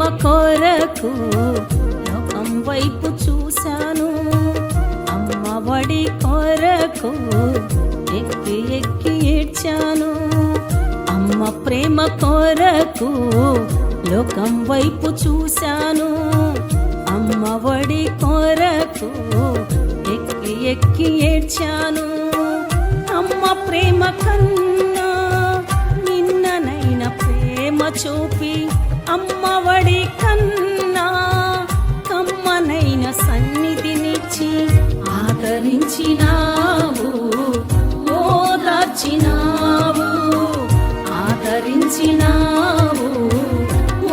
ప్రేమ కొరకు లోకం వైపు చూశాను. అమ్మ ఒడి కొరకు ఎక్కి ఎక్కి ఏడ్చాను. అమ్మ ప్రేమ కొరకు లోకం వైపు చూశాను. అమ్మ ఒడి కొరకు ఎక్కి ఎక్కి ఏడ్చాను. అమ్మ ప్రేమ కన్నా నిన్ననైన ప్రేమ చూపి అమ్మ ఒడి కన్నా కమ్మనైన సన్నిధినిచ్చి ఆదరించినావు, ఓదార్చినావు, ఆదరించినావు,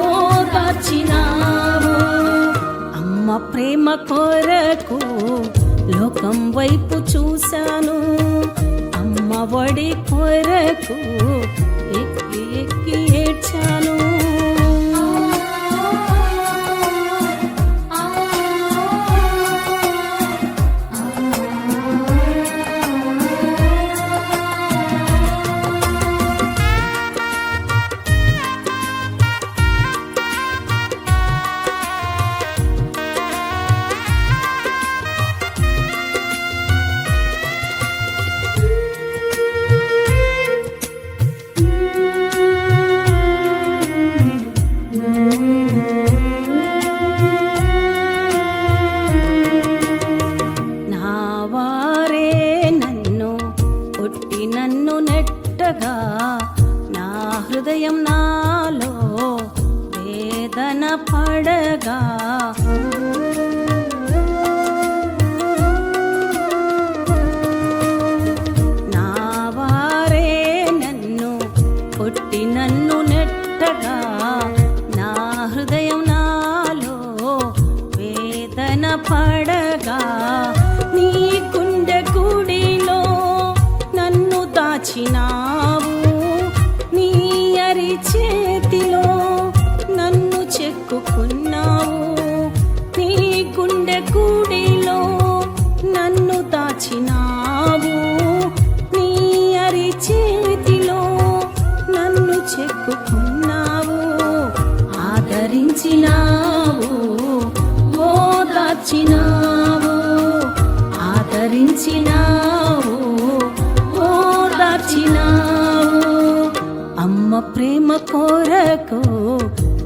ఓదార్చినావు. అమ్మ ప్రేమ కొరకు లోకం వైపు చూశాను. అమ్మ ఒడి కొరకు ఎక్కి ఎక్కి ఏడ్చాను. నా హృదయం నాలో వేదన పడగా నా వారే నన్ను కొట్టి నన్ను నెట్టగా నా హృదయం నాలో వేదన పడగా నీ గుండె గుడిలో నన్ను దాచినావు. నీ అరి చేతిలో నన్ను చెక్కుకున్నావు. నీ గుండె గుడిలో నన్ను దాచినావు. నీ అరి చేతిలో నన్ను చెక్కుకున్నావు. ఆదరించినావు, ఓదార్చినావు, ఆదరించినావు, అమ్మ ప్రేమ కొరకు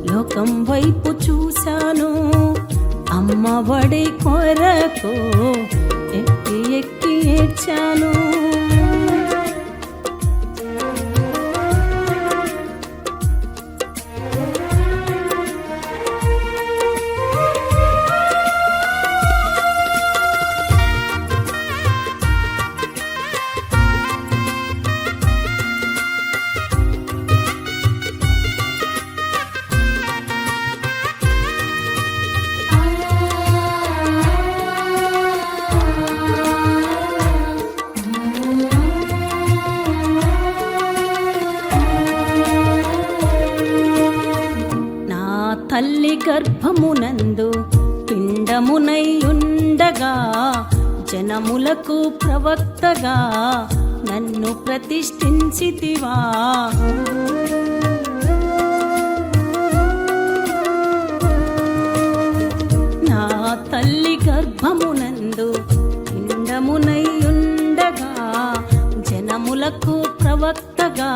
లోకం వైపు చూశాను. అమ్మ ఒడి కొరకు ఎక్కి ఎక్కి ఏడ్చాను. తల్లి గర్భమునందు పిండమునై ఉండగా జనములకు ప్రవక్తగా నన్ను ప్రతిష్ఠించితివా. నా తల్లి గర్భమునందు పిండమునై ఉండగా జనములకు ప్రవక్తగా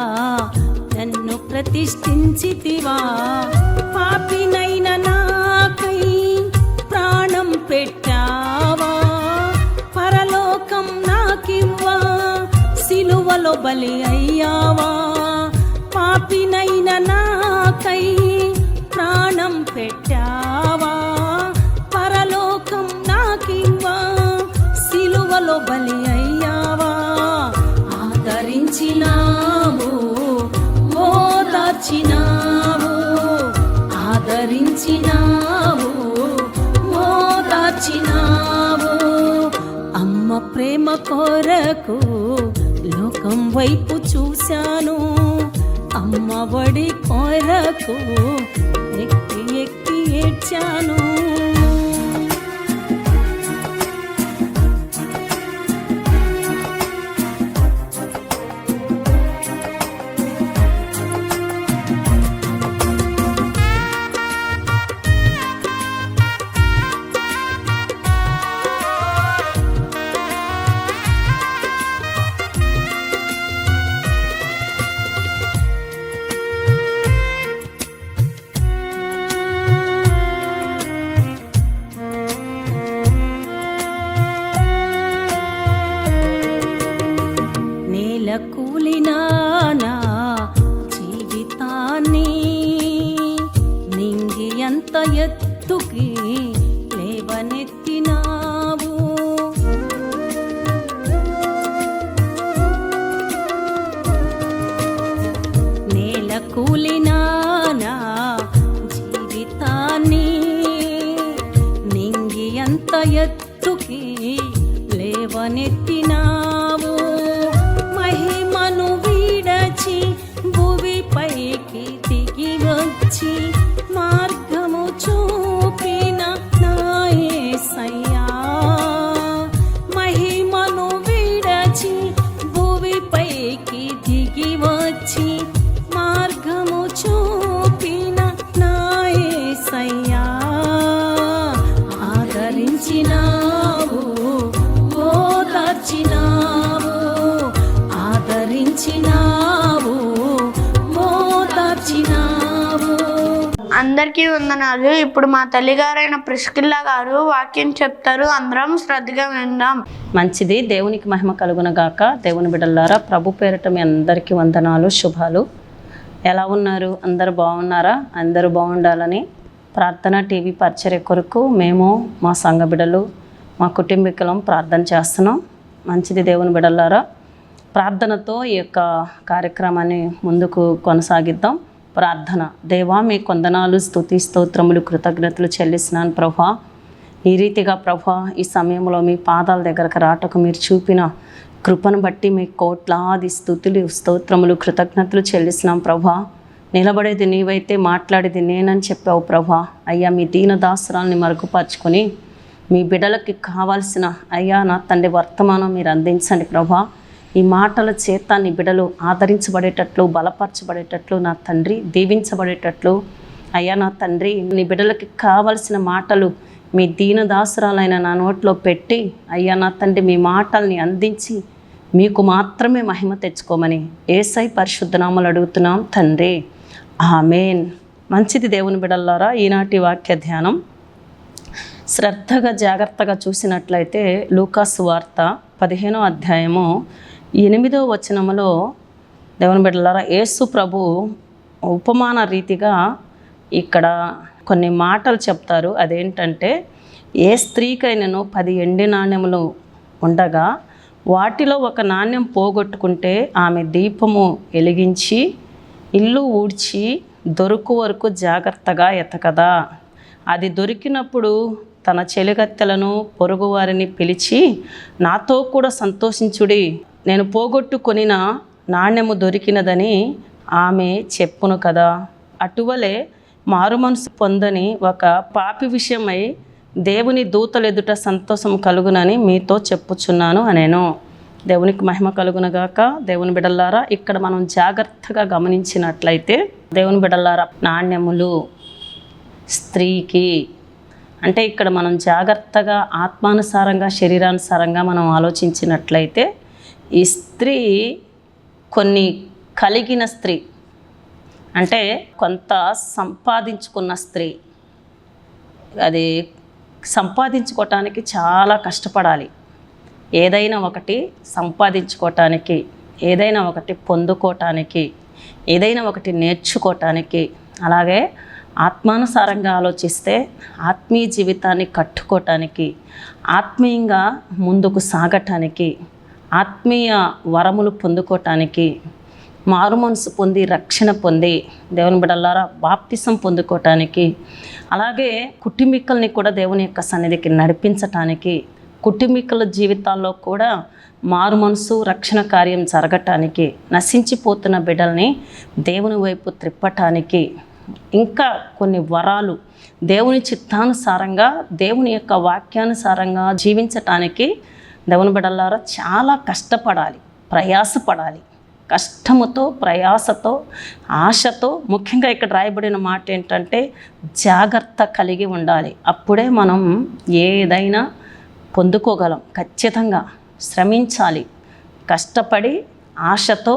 నన్ను ప్రతిష్ఠించితివా. పాపినైన నాకై ప్రాణం పెట్టావా. పరలోకం నాకివ్వా సిలువలో బలి అయ్యావా. పాపినైన నాకై ప్రాణం పెట్టావా. పరలోకం నాకివ్వా సిలువలో బలి అయ్యావా. ఆదరించినావు, ఓదార్చినావు, ఆదరించినావు, ఓదార్చినావు. అమ్మ ప్రేమ కొరకు లోకం వైపు చూశాను. అమ్మ ఒడి కొరకు ఎక్కి ఎక్కి ఏడ్చాను. కూలినా నా జీవితాన్ని నింగి ఎంత ఎత్తుకి లేవనెత్తినావు. నేల కూలినా నా జీవితాన్ని నింగి ఎంత ఎత్తుకి లేవనెత్తినావు. మహిమను వీడచి భువిపైకి దిగి వచ్చి మార్గము చూపిన నా యేసయ్యా. మహిమను వీడచి భువిపైకి దిగి వచ్చి మార్గము చూపిన నా యేసయ్యా. ఆదరించినావు, ఓదార్చినావు, ఆదరించినావు, ఓదార్చినావు. అందరికీ వందనాలు. ఇప్పుడు మా తల్లిగారైన ప్రిస్కిల్లా గారు వాక్యం చెప్తారు. అందరం శ్రద్ధగా విందాం. మంచిది. దేవునికి మహిమ కలుగునగాక. దేవుని బిడ్డలారా, ప్రభు పేరిట మీ అందరికీ వందనాలు, శుభాలు. ఎలా ఉన్నారు? అందరూ బాగున్నారా? అందరూ బాగుండాలని ప్రార్థన టీవీ పరిచర్య కొరకు మేము మా సంఘ బిడ్డలు మా కుటుంబీకులం ప్రార్థన చేస్తున్నాం. మంచిది దేవుని బిడ్డలారా, ప్రార్థనతో ఈ యొక్క కార్యక్రమాన్ని ముందుకు కొనసాగిద్దాం. ప్రార్థన. దేవా, మీ కొందనాలు, స్తుతి స్తోత్రములు, కృతజ్ఞతలు చెల్లిస్తున్నాను ప్రభా. ఈ రీతిగా ప్రభా ఈ సమయంలో మీ పాదాల దగ్గరకు రాటకు మీరు చూపిన కృపను బట్టి మీ కోట్లాది స్తుతులు, స్తోత్రములు, కృతజ్ఞతలు చెల్లిస్తున్నాం ప్రభా. నిలబడేది నీవైతే మాట్లాడేది నేనని చెప్పావు ప్రభా. అయ్యా, మీ దీనదాసురాల్ని మరుగుపరుచుకొని మీ బిడ్డలకి కావాల్సిన అయ్యా నా తండ్రి వర్తమానం మీరు అందించండి ప్రభా. ఈ మాటల చేత నీ బిడ్డలు ఆదరించబడేటట్లు, బలపరచబడేటట్లు నా తండ్రి, దీవించబడేటట్లు అయ్యా నా తండ్రి, నీ బిడ్డలకి కావలసిన మాటలు మీ దీనదాసురాలైన నా నోట్లో పెట్టి అయ్యా నా తండ్రి మీ మాటల్ని అందించి మీకు మాత్రమే మహిమ తెచ్చుకోమని యేసయ్య పరిశుద్ధ నామములో అడుగుతున్నాం తండ్రి, ఆమేన్. మంచిది దేవుని బిడ్డలారా, ఈనాటి వాక్య ధ్యానం శ్రద్ధగా జాగ్రత్తగా చూసినట్లయితే లూకాసు వార్త 15వ అధ్యాయము 8వ వచనములో దేవుని బిడ్డలారా, యేసు ప్రభు ఉపమాన రీతిగా ఇక్కడ కొన్ని మాటలు చెప్తారు. అదేంటంటే, ఏ స్త్రీకైనను 10 ఎండి నాణ్యములు ఉండగా వాటిలో ఒక నాణ్యం పోగొట్టుకుంటే ఆమె దీపము వెలిగించి ఇల్లు ఊడ్చి దొరుకు వరకు జాగ్రత్తగా ఎతకదా. అది దొరికినప్పుడు తన చెలికత్తెలను పొరుగు వారిని పిలిచి నాతో కూడా సంతోషించుడి, నేను పోగొట్టుకొనిన నాణ్యము దొరికినదని ఆమె చెప్పును కదా. అటువలే మారు మనసు పొందని ఒక పాపి విషయమై దేవుని దూతలు ఎదుట సంతోషం కలుగునని మీతో చెప్పుచున్నాను అనేను. దేవునికి మహిమ కలుగునగాక. దేవుని బిడ్డలారా, ఇక్కడ మనం జాగ్రత్తగా గమనించినట్లయితే దేవుని బిడ్డలారా, నాణ్యములు స్త్రీకి అంటే ఇక్కడ మనం జాగ్రత్తగా ఆత్మానుసారంగా, శరీరానుసారంగా మనం ఆలోచించినట్లయితే ఈ స్త్రీ కొన్ని కలిగిన స్త్రీ, అంటే కొంత సంపాదించుకున్న స్త్రీ. అది సంపాదించుకోవటానికి చాలా కష్టపడాలి. ఏదైనా ఒకటి సంపాదించుకోవటానికి, ఏదైనా ఒకటి పొందుకోవటానికి, ఏదైనా ఒకటి నేర్చుకోవటానికి. అలాగే ఆత్మానుసారంగా ఆలోచిస్తే ఆత్మీయ జీవితాన్ని కట్టుకోవటానికి, ఆత్మీయంగా ముందుకు సాగటానికి, ఆత్మీయ వరములు పొందుకోవటానికి, మారు మనసు పొంది రక్షణ పొంది దేవుని బిడ్డలారా బాప్తిసం పొందుకోవటానికి, అలాగే కుటుంబీకుల్ని కూడా దేవుని యొక్క సన్నిధికి నడిపించటానికి, కుటుంబీకుల జీవితాల్లో కూడా మారు మనసు రక్షణ కార్యం జరగటానికి, నశించిపోతున్న బిడ్డల్ని దేవుని వైపు త్రిప్పటానికి, ఇంకా కొన్ని వరాలు దేవుని చిత్తానుసారంగా, దేవుని యొక్క వాక్యానుసారంగా జీవించటానికి దేవుని బిడ్డలారా చాలా కష్టపడాలి, ప్రయాసపడాలి. కష్టముతో, ప్రయాసతో, ఆశతో, ముఖ్యంగా ఇక్కడ రాయబడిన మాట ఏంటంటే జాగ్రత్త కలిగి ఉండాలి. అప్పుడే మనం ఏదైనా పొందుకోగలం. ఖచ్చితంగా శ్రమించాలి, కష్టపడి ఆశతో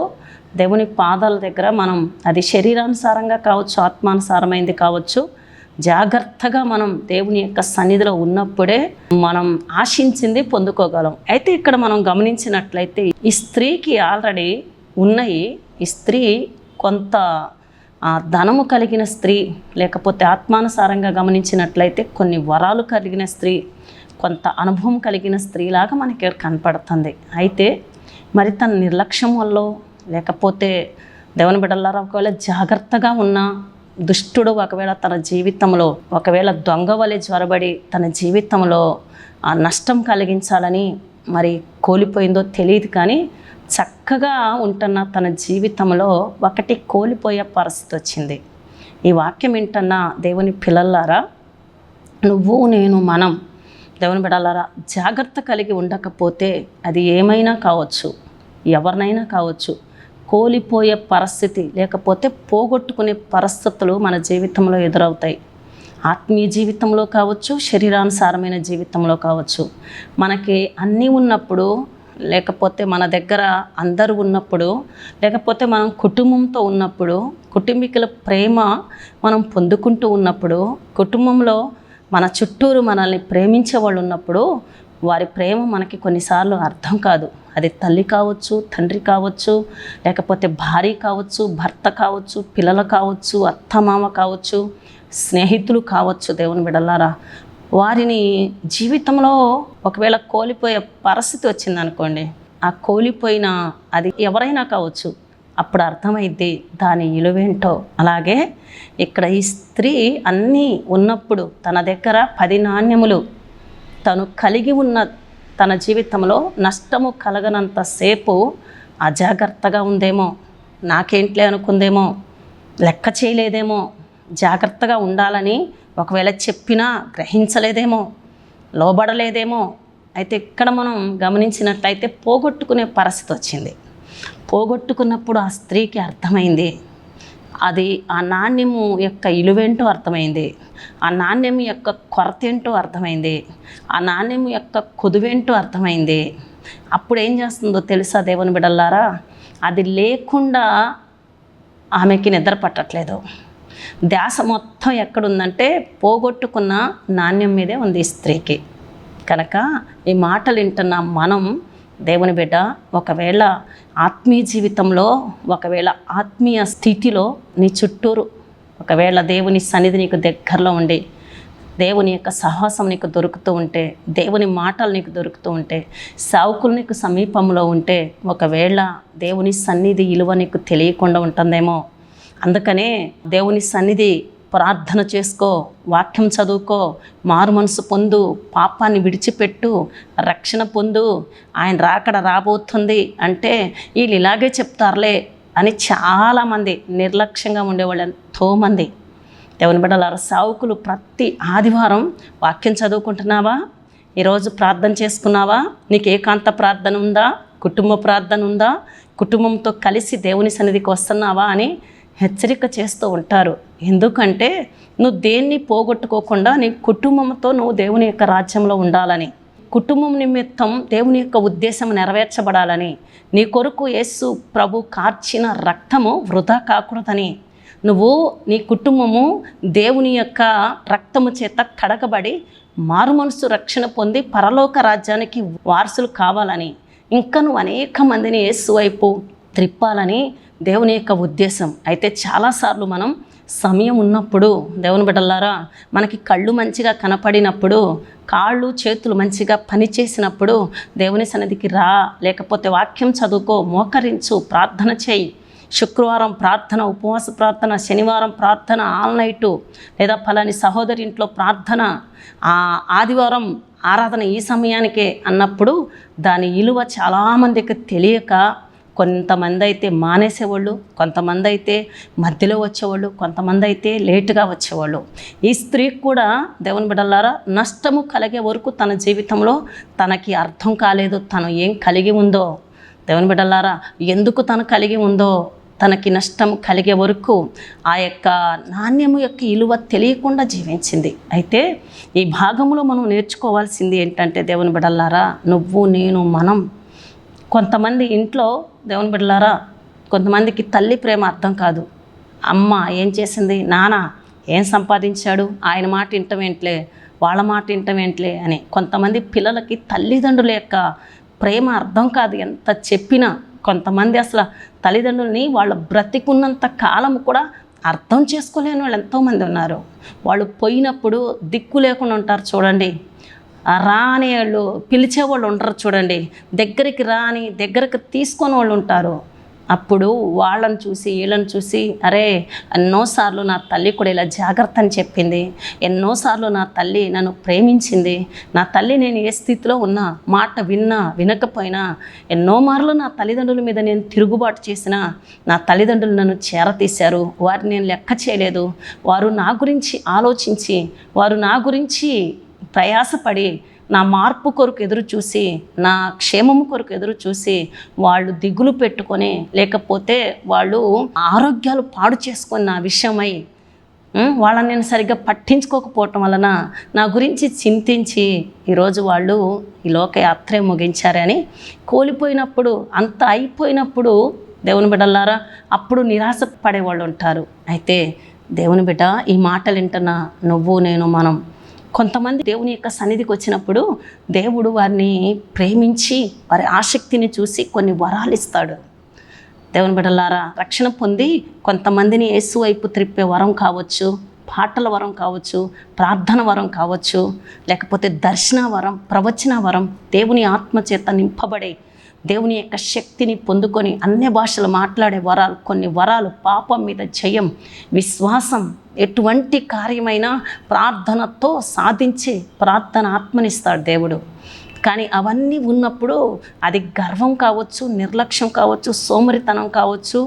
దేవుని పాదాల దగ్గర మనం, అది శరీరానుసారంగా కావచ్చు, ఆత్మానుసారమైంది కావచ్చు, జాగ్రత్తగా మనం దేవుని యొక్క సన్నిధిలో ఉన్నప్పుడే మనం ఆశించింది పొందుకోగలం. అయితే ఇక్కడ మనం గమనించినట్లయితే ఈ స్త్రీకి ఆల్రెడీ ఉన్నాయి. ఈ స్త్రీ కొంత ధనము కలిగిన స్త్రీ, లేకపోతే ఆత్మానుసారంగా గమనించినట్లయితే కొన్ని వరాలు కలిగిన స్త్రీ, కొంత అనుభవం కలిగిన స్త్రీలాగా మనకి కనపడుతుంది. అయితే మరి తన నిర్లక్ష్యం వల్ల, లేకపోతే దేవుని బిడ్డలారా ఒకవేళ జాగ్రత్తగా ఉన్న దుష్టుడు ఒకవేళ తన జీవితంలో ఒకవేళ దొంగ వలె జ్వరబడి తన జీవితంలో నష్టం కలిగించాలని మరి కోల్పోయిందో తెలియదు, కానీ చక్కగా ఉంటున్న తన జీవితంలో ఒకటి కోల్పోయే పరిస్థితి వచ్చింది. ఈ వాక్యం ఏంటన్నా దేవుని పిల్లలారా, నువ్వు నేను మనం దేవుని బిడ్డలారా జాగ్రత్త కలిగి ఉండకపోతే అది ఏమైనా కావచ్చు, ఎవరినైనా కావచ్చు, కోల్పోయే పరిస్థితి లేకపోతే పోగొట్టుకునే పరిస్థితులు మన జీవితంలో ఎదురవుతాయి. ఆత్మీయ జీవితంలో కావచ్చు, శరీరానుసారమైన జీవితంలో కావచ్చు. మనకి అన్నీ ఉన్నప్పుడు, లేకపోతే మన దగ్గర అందరూ ఉన్నప్పుడు, లేకపోతే మనం కుటుంబంతో ఉన్నప్పుడు, కుటుంబీకుల ప్రేమ మనం పొందుకుంటూ ఉన్నప్పుడు, కుటుంబంలో మన చుట్టూరు మనల్ని ప్రేమించే వాళ్ళు ఉన్నప్పుడు వారి ప్రేమ మనకి కొన్నిసార్లు అర్థం కాదు. అది తల్లి కావచ్చు, తండ్రి కావచ్చు, లేకపోతే భార్య కావచ్చు, భర్త కావచ్చు, పిల్లలు కావచ్చు, అత్తమామ కావచ్చు, స్నేహితులు కావచ్చు. దేవుని బిడ్డలారా వారిని జీవితంలో ఒకవేళ కోల్పోయే పరిస్థితి వచ్చిందనుకోండి, ఆ కోల్పోయిన అది ఎవరైనా కావచ్చు, అప్పుడు అర్థమైద్ది దాని విలువేంటో. అలాగే ఇక్కడ ఈ స్త్రీ అన్నీ ఉన్నప్పుడు తన దగ్గర 10 నాణ్యములు తను కలిగి ఉన్న తన జీవితంలో నష్టము కలగనంతసేపు అజాగ్రత్తగా ఉందేమో, నాకేంట్లే అనుకుందేమో, లెక్క చేయలేదేమో, జాగ్రత్తగా ఉండాలని ఒకవేళ చెప్పినా గ్రహించలేదేమో, లోబడలేదేమో. అయితే ఇక్కడ మనం గమనించినట్లయితే పోగొట్టుకునే పరిస్థితి వచ్చింది. పోగొట్టుకున్నప్పుడు ఆ స్త్రీకి అర్థమైంది, అది ఆ నాణ్యము యొక్క విలువేంటో అర్థమైంది, ఆ నాణ్యం యొక్క కొరత ఏంటో అర్థమైంది, ఆ నాణ్యం యొక్క కొదువేంటో అర్థమైంది. అప్పుడు ఏం చేస్తుందో తెలుసా దేవుని బిడ్డలారా, అది లేకుండా ఆమెకి నిద్ర పట్టట్లేదు. ధ్యాస మొత్తం ఎక్కడుందంటే పోగొట్టుకున్న నాణ్యం మీదే ఉంది ఈ స్త్రీకి. కనుక ఈ మాటలు వింటున్న మనం దేవుని బిడ్డ, ఒకవేళ ఆత్మీయ జీవితంలో, ఒకవేళ ఆత్మీయ స్థితిలో నీ చుట్టూరు ఒకవేళ దేవుని సన్నిధి నీకు దగ్గరలో ఉండి, దేవుని యొక్క సహవాసం నీకు దొరుకుతూ ఉంటే, దేవుని మాటలు నీకు దొరుకుతూ ఉంటే, సావుకులు నీకు సమీపంలో ఉంటే, ఒకవేళ దేవుని సన్నిధి విలువ నీకు తెలియకుండా ఉంటుందేమో. అందుకనే దేవుని సన్నిధి ప్రార్థన చేసుకో, వాక్యం చదువుకో, మారు మనసు పొందు, పాపాన్ని విడిచిపెట్టు, రక్షణ పొందు, ఆయన రాకడ రాబోతుంది అంటే వీళ్ళు ఇలాగే చెప్తారులే అని చాలామంది నిర్లక్ష్యంగా ఉండేవాళ్ళు ఎంతోమంది. దేవుని బిడ్డలారా సావుకులు ప్రతి ఆదివారం వాక్యం చదువుకుంటున్నావా? ఈరోజు ప్రార్థన చేసుకున్నావా? నీకు ఏకాంత ప్రార్థన ఉందా? కుటుంబ ప్రార్థన ఉందా? కుటుంబంతో కలిసి దేవుని సన్నిధికి వస్తున్నావా అని హెచ్చరిక చేస్తూ ఉంటారు. ఎందుకంటే నువ్వు దేన్ని పోగొట్టుకోకుండా నీ కుటుంబంతో నువ్వు దేవుని యొక్క రాజ్యంలో ఉండాలని, కుటుంబం నిమిత్తం దేవుని యొక్క ఉద్దేశం నెరవేర్చబడాలని, నీ కొరకు యేసు ప్రభు కార్చిన రక్తము వృధా కాకూడదని, నువ్వు నీ కుటుంబము దేవుని యొక్క రక్తము చేత కడగబడి మారు మనసు రక్షణ పొంది పరలోక రాజ్యానికి వారసులు కావాలని, ఇంకా నువ్వు అనేక మందిని యేసు వైపు త్రిప్పాలని దేవుని యొక్క ఉద్దేశం. అయితే చాలాసార్లు మనం సమయం ఉన్నప్పుడు దేవుని బిడ్డలారా, మనకి కళ్ళు మంచిగా కనపడినప్పుడు, కాళ్ళు చేతులు మంచిగా పనిచేసినప్పుడు దేవుని సన్నిధికి రా, లేకపోతే వాక్యం చదువుకో, మోకరించు, ప్రార్థన చేయి. శుక్రవారం ప్రార్థన, ఉపవాస ప్రార్థన, శనివారం ప్రార్థన ఆల్ నైటు, లేదా ఫలాని సహోదరి ఇంట్లో ప్రార్థన, ఆదివారం ఆరాధన ఈ సమయానికే అన్నప్పుడు దాని విలువ చాలామందికి తెలియక కొంతమంది అయితే మానేసేవాళ్ళు, కొంతమంది అయితే మధ్యలో వచ్చేవాళ్ళు, కొంతమంది అయితే లేటుగా వచ్చేవాళ్ళు. ఈ స్త్రీకి కూడా దేవుని బిడ్డలారా నష్టము కలిగే వరకు తన జీవితంలో తనకి అర్థం కాలేదు తను ఏం కలిగి ఉందో. దేవుని బిడ్డలారా ఎందుకు తను కలిగి ఉందో, తనకి నష్టం కలిగే వరకు ఆ యొక్క నాణ్యము యొక్క విలువ తెలియకుండా జీవించింది. అయితే ఈ భాగంలో మనం నేర్చుకోవాల్సింది ఏంటంటే దేవుని బిడ్డలారా, నువ్వు నేను మనం, కొంతమంది ఇంట్లో దేవుని బిడ్డలారా కొంతమందికి తల్లి ప్రేమ అర్థం కాదు. అమ్మ ఏం చేసింది, నాన్న ఏం సంపాదించాడు, ఆయన మాట వింటమేంట్లే, వాళ్ళ మాట వింటమేంట్లే అని. కొంతమంది పిల్లలకి తల్లిదండ్రుల యొక్క ప్రేమ అర్థం కాదు ఎంత చెప్పినా. కొంతమంది అసలు తల్లిదండ్రులని వాళ్ళ బ్రతికున్నంత కాలం కూడా అర్థం చేసుకోలేని వాళ్ళు ఎంతోమంది ఉన్నారు. వాళ్ళు పోయినప్పుడు దిక్కు లేకుండా ఉంటారు చూడండి. రాని వాళ్ళు పిలిచేవాళ్ళు ఉంటారు చూడండి, దగ్గరికి రాని దగ్గరికి తీసుకొని వాళ్ళు ఉంటారు. అప్పుడు వాళ్ళని చూసి వీళ్ళని చూసి, అరే ఎన్నోసార్లు నా తల్లి కూడా ఇలా జాగ్రత్త అని చెప్పింది, ఎన్నోసార్లు నా తల్లి నన్ను ప్రేమించింది, నా తల్లి నేను ఏ స్థితిలో ఉన్నా, మాట విన్నా వినకపోయినా, ఎన్నో మార్లు నా తల్లిదండ్రుల మీద నేను తిరుగుబాటు చేసినా నా తల్లిదండ్రులు నన్ను చేరతీశారు, వారిని నేను లెక్క చేయలేదు, వారు నా గురించి ఆలోచించి, వారు నా గురించి ప్రయాసపడి నా మార్పు కొరకు ఎదురు చూసి, నా క్షేమము కొరకు ఎదురు చూసి, వాళ్ళు దిగులు పెట్టుకొని, లేకపోతే వాళ్ళు ఆరోగ్యాలు పాడు చేసుకొని నా విషయమై వాళ్ళని నేను సరిగ్గా పట్టించుకోకపోవటం వలన నా గురించి చింతించి ఈరోజు వాళ్ళు ఈ లోకయాత్రే ముగించారని కోల్పోయినప్పుడు, అంత అయిపోయినప్పుడు దేవుని బిడ్డలారా అప్పుడు నిరాశ పడేవాళ్ళు ఉంటారు. అయితే దేవుని బిడ్డ, ఈ మాటలు వింటున్న నువ్వు నేను మనం కొంతమంది దేవుని యొక్క సన్నిధికి వచ్చినప్పుడు దేవుడు వారిని ప్రేమించి వారి ఆసక్తిని చూసి కొన్ని వరాలు ఇస్తాడు. దేవుని బిడ్డలారా, రక్షణ పొంది కొంతమందిని యేసు వైపు త్రిప్పే వరం కావచ్చు, పాటల వరం కావచ్చు, ప్రార్థన వరం కావచ్చు, లేకపోతే దర్శన వరం, ప్రవచన వరం, దేవుని ఆత్మచేత నింపబడే దేవుని యొక్క శక్తిని పొందుకొని అన్య భాషలు మాట్లాడే వరాలు, కొన్ని వరాలు, పాపం మీద జయం, విశ్వాసం, ఎటువంటి కార్యమైనా ప్రార్థనతో సాధించే ప్రార్థన ఆత్మనిస్తాడు దేవుడు. కానీ అవన్నీ ఉన్నప్పుడు అది గర్వం కావచ్చు, నిర్లక్ష్యం కావచ్చు, సోమరితనం కావచ్చు,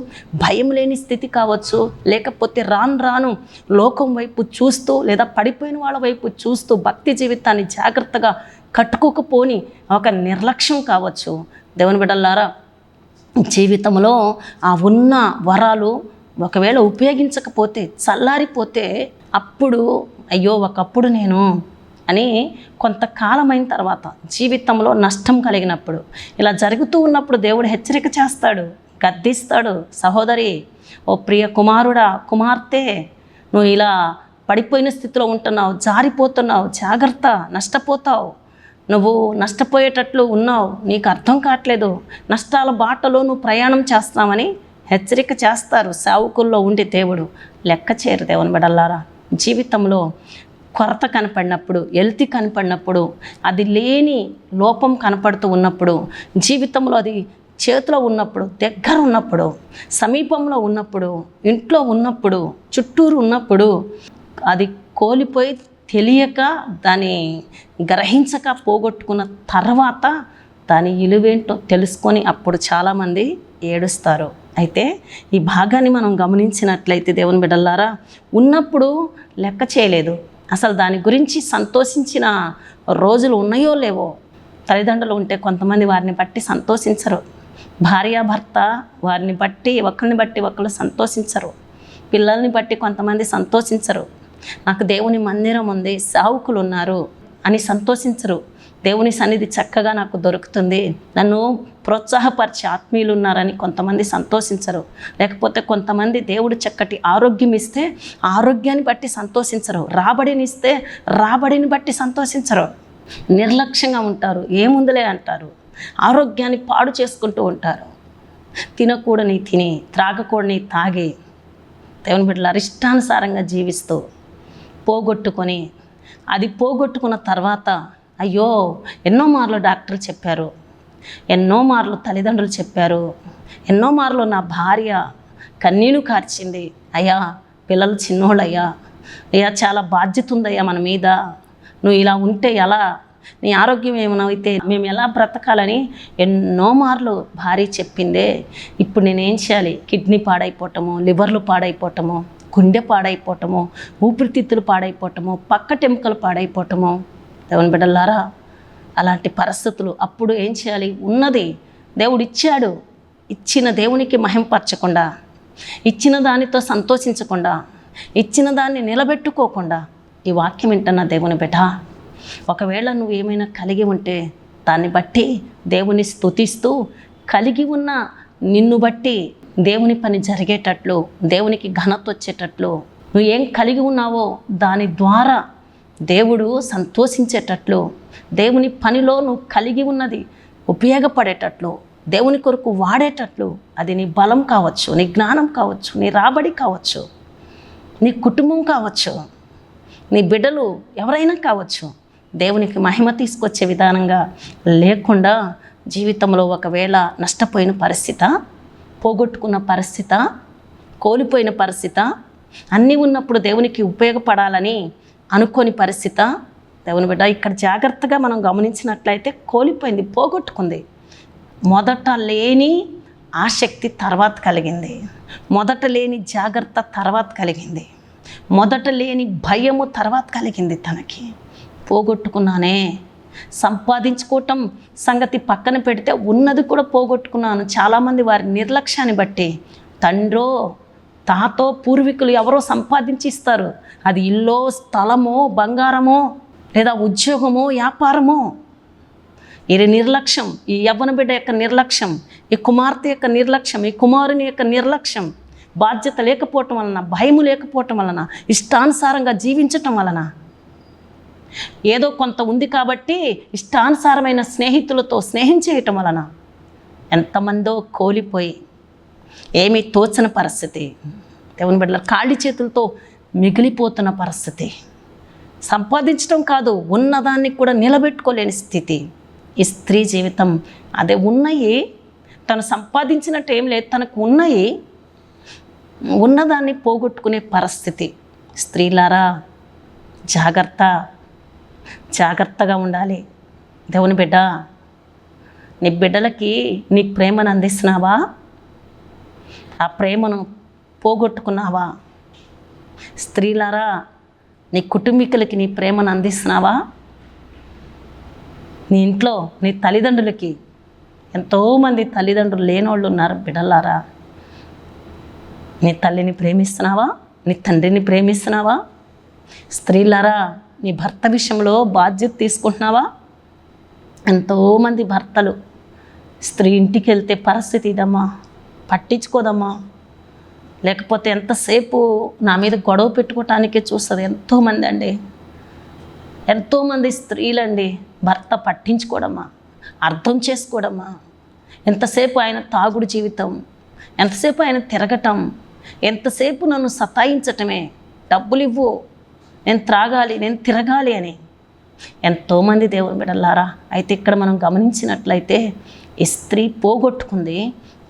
భయం లేని స్థితి కావచ్చు, లేకపోతే రాను రాను లోకం వైపు చూస్తూ లేదా పడిపోయిన వాళ్ళ వైపు చూస్తూ భక్తి జీవితాన్ని జాగ్రత్తగా కట్టుకోకపోని ఒక నిర్లక్ష్యం కావచ్చు. దేవుని బిడ్డలారా, జీవితంలో ఆ ఉన్న వరాలు ఒకవేళ ఉపయోగించకపోతే, చల్లారిపోతే, అప్పుడు అయ్యో ఒకప్పుడు నేను అని కొంతకాలమైన తర్వాత జీవితంలో నష్టం కలిగినప్పుడు, ఇలా జరుగుతూ ఉన్నప్పుడు దేవుడు హెచ్చరిక చేస్తాడు, గద్దిస్తాడు. సహోదరి, ఓ ప్రియ కుమారుడా, కుమార్తె, నువ్వు ఇలా పడిపోయిన స్థితిలో ఉంటున్నావు, జారిపోతున్నావు, జాగ్రత్త, నష్టపోతావు, నువ్వు నష్టపోయేటట్లు ఉన్నావు, నీకు అర్థం కావట్లేదు, నష్టాల బాటలో నువ్వు ప్రయాణం చేస్తామని హెచ్చరిక చేస్తారు సేవకుల్లో ఉండి. దేవుడు లెక్క చేయరు. దేవుని బిడ్డలారా, జీవితంలో కొరత కనపడినప్పుడు, ఎల్తి కనపడినప్పుడు, అది లేని లోపం కనపడుతూ ఉన్నప్పుడు, జీవితంలో అది చేతిలో ఉన్నప్పుడు, దగ్గర ఉన్నప్పుడు, సమీపంలో ఉన్నప్పుడు, ఇంట్లో ఉన్నప్పుడు, చుట్టూరు ఉన్నప్పుడు, అది కోల్పోయి తెలియక దాన్ని గ్రహించక పోగొట్టుకున్న తర్వాత దాని విలువేంటో తెలుసుకొని అప్పుడు చాలామంది ఏడుస్తారు. అయితే ఈ భాగాన్ని మనం గమనించినట్లయితే దేవుని బిడ్డలారా, ఉన్నప్పుడు లెక్క చేయలేదు, అసలు దాని గురించి సంతోషించిన రోజులు ఉన్నాయో లేవో. తల్లిదండ్రులు ఉంటే కొంతమంది వారిని బట్టి సంతోషించరు, భార్యాభర్త వారిని బట్టి ఒకరిని బట్టి ఒకరు సంతోషించరు, పిల్లల్ని బట్టి కొంతమంది సంతోషించరు, నాకు దేవుని మందిరం ఉంది, సేవకులు ఉన్నారు అని సంతోషించరు, దేవుని సన్నిధి చక్కగా నాకు దొరుకుతుంది, నన్ను ప్రోత్సాహపరిచే ఆత్మీయులు ఉన్నారని కొంతమంది సంతోషించరు. లేకపోతే కొంతమంది దేవుడు చక్కటి ఆరోగ్యం ఇస్తే ఆరోగ్యాన్ని బట్టి సంతోషించరు, రాబడిని ఇస్తే రాబడిని బట్టి సంతోషించరు, నిర్లక్ష్యంగా ఉంటారు, ఏముందులే అంటారు, ఆరోగ్యాన్ని పాడు చేసుకుంటూ ఉంటారు, తినకూడని తిని, త్రాగకూడని తాగి, దేవుని బిడ్డల ఇష్టానుసారంగా జీవిస్తూ పోగొట్టుకొని, అది పోగొట్టుకున్న తర్వాత అయ్యో ఎన్నో మార్లు డాక్టర్లు చెప్పారు, ఎన్నో మార్లు తల్లిదండ్రులు చెప్పారు, ఎన్నో మార్లు నా భార్య కన్నీళ్లు కార్చింది, అయ్యా పిల్లలు చిన్నోళ్ళయ్యా, అయ్యా చాలా బాధ్యత ఉందయ్యా మన మీద, నువ్వు ఇలా ఉంటే ఎలా, నీ ఆరోగ్యం ఏమైనా అయితే మేము ఎలా బ్రతకాలని ఎన్నో మార్లు భార్య చెప్పిందే. ఇప్పుడు నేనేం చేయాలి? కిడ్నీ పాడైపోవటము, లివర్లు పాడైపోవటము, గుండె పాడైపోవటము, ఊపిరితిత్తులు పాడైపోవటము, పక్కటెముకలు పాడైపోవటము. దేవుని బిడ్డలారా, అలాంటి పరిస్థితులు అప్పుడు ఏం చేయాలి? ఉన్నది దేవుడు ఇచ్చాడు, ఇచ్చిన దేవునికి మహింపరచకుండా, ఇచ్చిన దానితో సంతోషించకుండా, ఇచ్చిన దాన్ని నిలబెట్టుకోకుండా, ఈ వాక్యం వింటున్న దేవుని బిడ్డ, ఒకవేళ నువ్వు ఏమైనా కలిగి ఉంటే దాన్ని బట్టి దేవుని స్తుతిస్తూ, కలిగి ఉన్న నిన్ను బట్టి దేవుని పని జరిగేటట్లు, దేవునికి ఘనత వచ్చేటట్లు నువ్వు ఏం కలిగి ఉన్నావో దాని ద్వారా దేవుడు సంతోషించేటట్లు, దేవుని పనిలో నువ్వు కలిగి ఉన్నది ఉపయోగపడేటట్లు, దేవుని కొరకు వాడేటట్లు, అది నీ బలం కావచ్చు, నీ జ్ఞానం కావచ్చు, నీ రాబడి కావచ్చు, నీ కుటుంబం కావచ్చు, నీ బిడ్డలు ఎవరైనా కావచ్చు, దేవునికి మహిమ తీసుకొచ్చే విధానంగా లేకుండా జీవితంలో ఒకవేళ నష్టపోయిన పరిస్థితి, పోగొట్టుకున్న పరిస్థితి, కోల్పోయిన పరిస్థితి, అన్నీ ఉన్నప్పుడు దేవునికి ఉపయోగపడాలని అనుకోని పరిస్థితి, దేవుని బిడ్డ ఇక్కడ జాగ్రత్తగా మనం గమనించినట్లయితే కోల్పోయింది, పోగొట్టుకుంది. మొదట లేని ఆసక్తి తర్వాత కలిగింది, మొదట లేని జాగ్రత్త తర్వాత కలిగింది, మొదట లేని భయము తర్వాత కలిగింది. తనకి పోగొట్టుకున్నానే, సంపాదించుకోవటం సంగతి పక్కన పెడితే ఉన్నది కూడా పోగొట్టుకున్నాను. చాలామంది వారి నిర్లక్ష్యాన్ని బట్టి తండ్రో తాతో పూర్వీకులు ఎవరో సంపాదించి ఇస్తారు, అది ఇల్లో స్థలమో బంగారమో లేదా ఉద్యోగమో వ్యాపారమో. ఈ నిర్లక్ష్యం, ఈ యవ్వన బిడ్డ యొక్క నిర్లక్ష్యం, ఈ కుమార్తె యొక్క నిర్లక్ష్యం, ఈ కుమారుని యొక్క నిర్లక్ష్యం, బాధ్యత లేకపోవటం వలన, భయము లేకపోవటం వలన, ఇష్టానుసారంగా జీవించటం వలన, ఏదో కొంత ఉంది కాబట్టి ఇష్టానుసారమైన స్నేహితులతో స్నేహం చేయటం వలన ఎంతమందో కోల్పోయి ఏమీ తోచని పరిస్థితి, దేవుని బిడ్డల ఖాళీ చేతులతో మిగిలిపోతున్న పరిస్థితి, సంపాదించడం కాదు ఉన్నదాన్ని కూడా నిలబెట్టుకోలేని స్థితి. ఈ స్త్రీ జీవితం అదే. ఉన్నాయి, తను సంపాదించినట్టు ఏం లేదు, తనకు ఉన్నాయి, ఉన్నదాన్ని పోగొట్టుకునే పరిస్థితి. స్త్రీలారా జాగ్రత్తగా ఉండాలి. దేవుని బిడ్డ, నీ బిడ్డలకి నీ ప్రేమను అందిస్తున్నావా? ఆ ప్రేమను పోగొట్టుకున్నావా? స్త్రీలారా, నీ కుటుంబీకులకి నీ ప్రేమను అందిస్తున్నావా? నీ ఇంట్లో నీ తల్లిదండ్రులకి, ఎంతోమంది తల్లిదండ్రులు లేనోళ్ళు ఉన్నారు. బిడ్డలారా, నీ తల్లిని ప్రేమిస్తున్నావా? నీ తండ్రిని ప్రేమిస్తున్నావా? స్త్రీలారా, నీ భర్త విషయంలో బాధ్యత తీసుకుంటున్నావా? ఎంతోమంది భర్తలు స్త్రీ ఇంటికి వెళ్తే పరిస్థితి ఇదమ్మా, పట్టించుకోదమ్మా, లేకపోతే ఎంతసేపు నా మీద గొడవ పెట్టుకోవటానికే చూస్తుంది. ఎంతోమంది స్త్రీలండి, భర్త పట్టించుకోవడమ్మా, అర్థం చేసుకోవడమ్మా, ఎంతసేపు ఆయన తాగుడు జీవితం, ఎంతసేపు ఆయన తిరగటం, ఎంతసేపు నన్ను సతాయించటమే, డబ్బులు ఇవ్వు, నేను త్రాగాలి, నేను తిరగాలి అని. ఎంతోమంది దేవుని బిడ్డలారా, అయితే ఇక్కడ మనం గమనించినట్లయితే ఈ స్త్రీ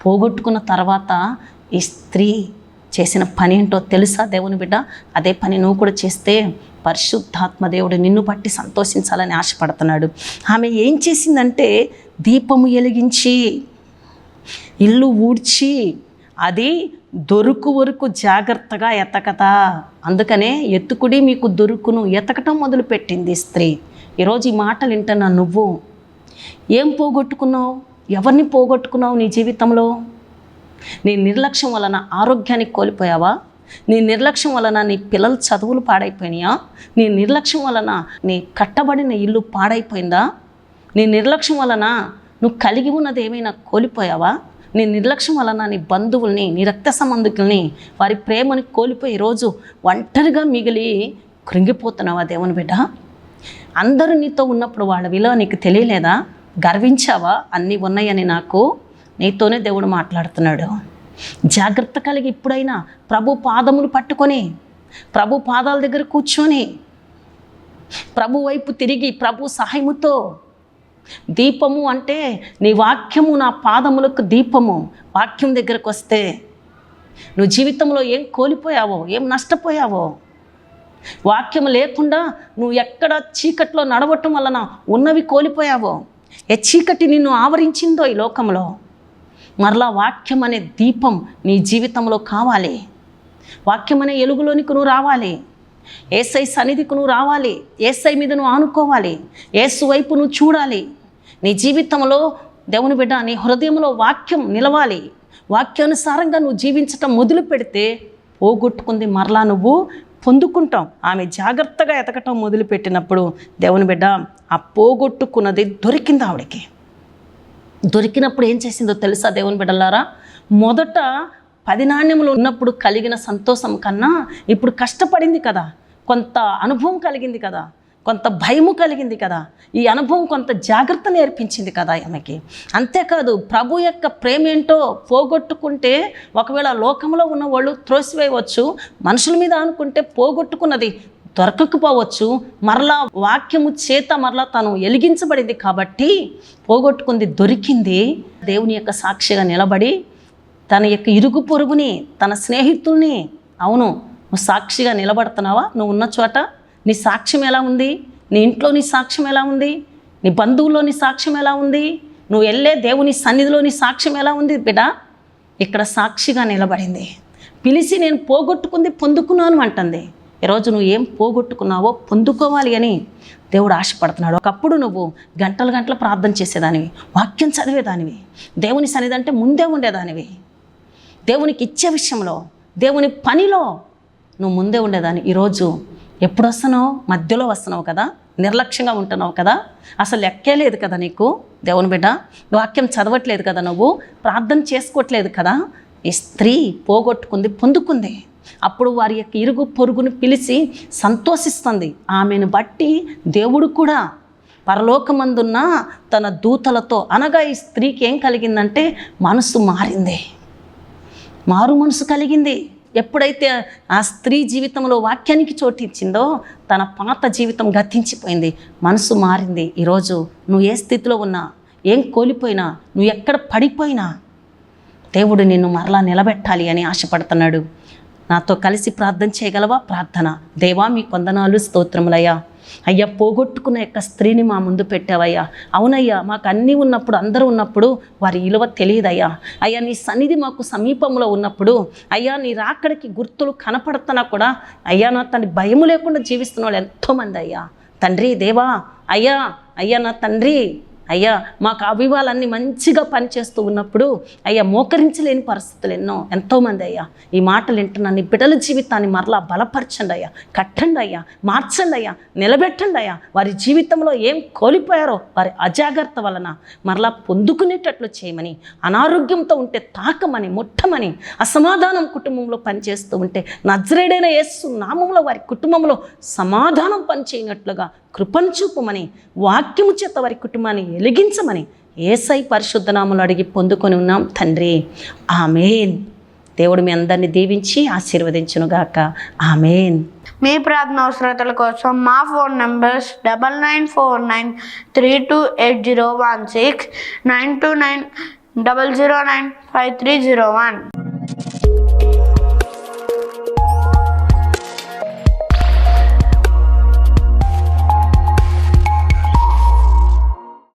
పోగొట్టుకున్న తర్వాత ఈ స్త్రీ చేసిన పని ఏంటో తెలుసా దేవుని బిడ్డ? అదే పని నువ్వు కూడా చేస్తే పరిశుద్ధాత్మ దేవుడు నిన్ను బట్టి సంతోషించాలని ఆశపడుతున్నాడు. ఆమె ఏం చేసిందంటే దీపము వెలిగించి, ఇల్లు ఊడ్చి, అది దొరుకు వరకు జాగ్రత్తగా ఎతకతా. అందుకనే ఎత్తుకుడి మీకు దొరుకును, ఎతకటం మొదలుపెట్టింది స్త్రీ. ఈరోజు ఈ మాటలు వింటున్నా నువ్వు ఏం పోగొట్టుకున్నావు? ఎవరిని పోగొట్టుకున్నావు నీ జీవితంలో? నీ నిర్లక్ష్యం వలన ఆరోగ్యాన్ని కోల్పోయావా? నీ నిర్లక్ష్యం వలన నీ పిల్లల చదువులు పాడైపోయినాయా? నీ నిర్లక్ష్యం వలన నీ కట్టబడిన ఇల్లు పాడైపోయిందా? నీ నిర్లక్ష్యం వలన నువ్వు కలిగి ఉన్నది ఏమైనా కోల్పోయావా? నీ నిర్లక్ష్యం వలన నీ బంధువుల్ని, నీ రక్త సంబంధికుల్ని, వారి ప్రేమని కోల్పోయి ఈరోజు ఒంటరిగా మిగిలి కృంగిపోతున్నావా దేవుని బిడ్డ? అందరూ నీతో ఉన్నప్పుడు వాళ్ళ విలువ నీకు తెలియలేదా? గర్వించావా? అన్నీ ఉన్నాయని నాకు? నీతోనే దేవుడు మాట్లాడుతున్నాడు. జాగ్రత్త కలిగి ఇప్పుడైనా ప్రభు పాదములు పట్టుకొని, ప్రభు పాదాల దగ్గర కూర్చొని, ప్రభు వైపు తిరిగి, ప్రభు సహాయముతో, దీపము అంటే నీ వాక్యము నా పాదములకు దీపము. వాక్యం దగ్గరకు వస్తే నువ్వు జీవితంలో ఏం కోల్పోయావో, ఏం నష్టపోయావో, వాక్యం లేకుండా నువ్వు ఎక్కడ చీకట్లో నడవటం వలన ఉన్నవి కోల్పోయావో, ఏ చీకటి నిన్ను ఆవరించిందో ఈ లోకంలో, మరలా వాక్యం అనే దీపం నీ జీవితంలో కావాలి. వాక్యం అనే ఎలుగులోనికి నువ్వు రావాలి. యేసై సన్నిధికి నువ్వు రావాలి. యేసై మీద నువ్వు ఆనుకోవాలి. యేసు వైపు నువ్వు చూడాలి. నీ జీవితంలో దేవుని బిడ్డ, నీ హృదయంలో వాక్యం నిలవాలి. వాక్యానుసారంగా నువ్వు జీవించటం మొదలు పెడితే పోగొట్టుకుంది మరలా నువ్వు పొందుకుంటాం. ఆమె జాగ్రత్తగా ఎతకటం మొదలుపెట్టినప్పుడు దేవుని బిడ్డ, ఆ పోగొట్టుకున్నది దొరికింది ఆవిడకి. దొరికినప్పుడు ఏం చేసిందో తెలుసా దేవుని బిడ్డలారా? మొదట 10 నాణ్యములు ఉన్నప్పుడు కలిగిన సంతోషం కన్నా ఇప్పుడు కష్టపడింది కదా, కొంత అనుభవం కలిగింది కదా, కొంత భయము కలిగింది కదా, ఈ అనుభవం కొంత జాగ్రత్త నేర్పించింది కదా ఆమెకి. అంతేకాదు ప్రభు యొక్క ప్రేమ ఏంటో పోగొట్టుకుంటే ఒకవేళ లోకంలో ఉన్న వాళ్ళు త్రోసివేయవచ్చు, మనుషుల మీద అనుకుంటే పోగొట్టుకున్నది దొరకకపోవచ్చు, మరలా వాక్యము చేత మరలా తను వెలిగించబడింది కాబట్టి పోగొట్టుకుంది దొరికింది. దేవుని యొక్క సాక్షిగా నిలబడి తన యొక్క ఇరుగు పొరుగుని, తన స్నేహితుల్ని, అవును నువ్వు సాక్షిగా నిలబడుతున్నావా? నువ్వు ఉన్న చోట నీ సాక్ష్యం ఎలా ఉంది? నీ ఇంట్లో నీ సాక్ష్యం ఎలా ఉంది? నీ బంధువుల్లో నీ సాక్ష్యం ఎలా ఉంది? నువ్వు వెళ్ళే దేవుని సన్నిధిలో నీ సాక్ష్యం ఎలా ఉంది? బిడ్డ ఇక్కడ సాక్షిగా నిలబడింది. పిలిచి నేను పోగొట్టుకుంది పొందుకున్నాను అంటుంది. ఈరోజు నువ్వు ఏం పోగొట్టుకున్నావో పొందుకోవాలి అని దేవుడు ఆశపడుతున్నాడు. ఒకప్పుడు నువ్వు గంటలు గంటలు ప్రార్థన చేసేదానివి, వాక్యం చదివేదానివి, దేవుని సన్నిధి అంటే ముందే ఉండేదానివి, దేవునికి ఇచ్చే విషయంలో, దేవుని పనిలో నువ్వు ముందే ఉండేదాన్ని. ఈరోజు ఎప్పుడు వస్తున్నావు? మధ్యలో వస్తున్నావు కదా, నిర్లక్ష్యంగా ఉంటున్నావు కదా, అసలు లెక్కే లేదు కదా నీకు. దేవుని బిడ్డ వాక్యం చదవట్లేదు కదా, నువ్వు ప్రార్థన చేసుకోవట్లేదు కదా. ఈ స్త్రీ పోగొట్టుకుంది పొందుకుంది. అప్పుడు వారి యొక్క ఇరుగు పొరుగును పిలిచి సంతోషిస్తుంది. ఆమెను బట్టి దేవుడు కూడా పరలోకమందున్న తన దూతలతో, అనగా ఈ స్త్రీకి ఏం కలిగిందంటే మనసు మారింది, మారు మనసు కలిగింది. ఎప్పుడైతే ఆ స్త్రీ జీవితంలో వాక్యానికి చోటిచ్చిందో తన పాత జీవితం గతించిపోయింది, మనసు మారింది. ఈరోజు నువ్వు ఏ స్థితిలో ఉన్నా, ఏం కోల్పోయినా, నువ్వు ఎక్కడ పడిపోయినా దేవుడు నిన్ను మరలా నిలబెట్టాలి అని ఆశపడుతున్నాడు. నాతో కలిసి ప్రార్థన చేయగలవా? ప్రార్థన. దేవా మీ వందనాలు, స్తోత్రములయ్యా. అయ్యా పోగొట్టుకున్న యొక్క స్త్రీని మా ముందు పెట్టావయ్యా. అవునయ్యా, మాకు అన్నీ ఉన్నప్పుడు, అందరూ ఉన్నప్పుడు వారి విలువ తెలియదయ్యా. అయ్యా నీ సన్నిధి మాకు సమీపంలో ఉన్నప్పుడు, అయ్యా నీ రాకడికి గుర్తులు కనపడుతున్నా కూడా అయ్యా నా తండ్రి భయము లేకుండా జీవిస్తున్న వాళ్ళు ఎంతోమంది అయ్యా. తండ్రి దేవా, అయ్యా అయ్యా నా తండ్రి, అయ్యా మాకు అవివాలన్నీ మంచిగా పనిచేస్తూ ఉన్నప్పుడు అయ్యా మోకరించలేని పరిస్థితులు ఎంతోమంది అయ్యా. ఈ మాటలు వింటున్నా నీ బిడ్డల జీవితాన్ని మరలా బలపరచండి అయ్యా, కట్టండి అయ్యా, మార్చండి అయ్యా, నిలబెట్టండి అయ్యా. వారి జీవితంలో ఏం కోల్పోయారో వారి అజాగ్రత్త వలన మరలా పొందుకునేటట్లు చేయమని, అనారోగ్యంతో ఉంటే తాకమని, ముట్టమని, అసమాధానం కుటుంబంలో పనిచేస్తూ ఉంటే నజరేడైన యేసు నామంలో వారి కుటుంబంలో సమాధానం పనిచేయనట్లుగా కృపను చూపమని, వాక్యము చేత వారి కుటుంబాన్ని వెలిగించమని యేసై పరిశుద్ధ నామములో అడిగి పొందుకొని ఉన్నాం తండ్రి. ఆమేన్. దేవుడు మీ అందరినీ దీవించి ఆశీర్వదించునుగాక. ఆమేన్. మీ ప్రార్థన అవసరతల కోసం మా ఫోన్ నంబర్స్ 9949328016, 92900953001.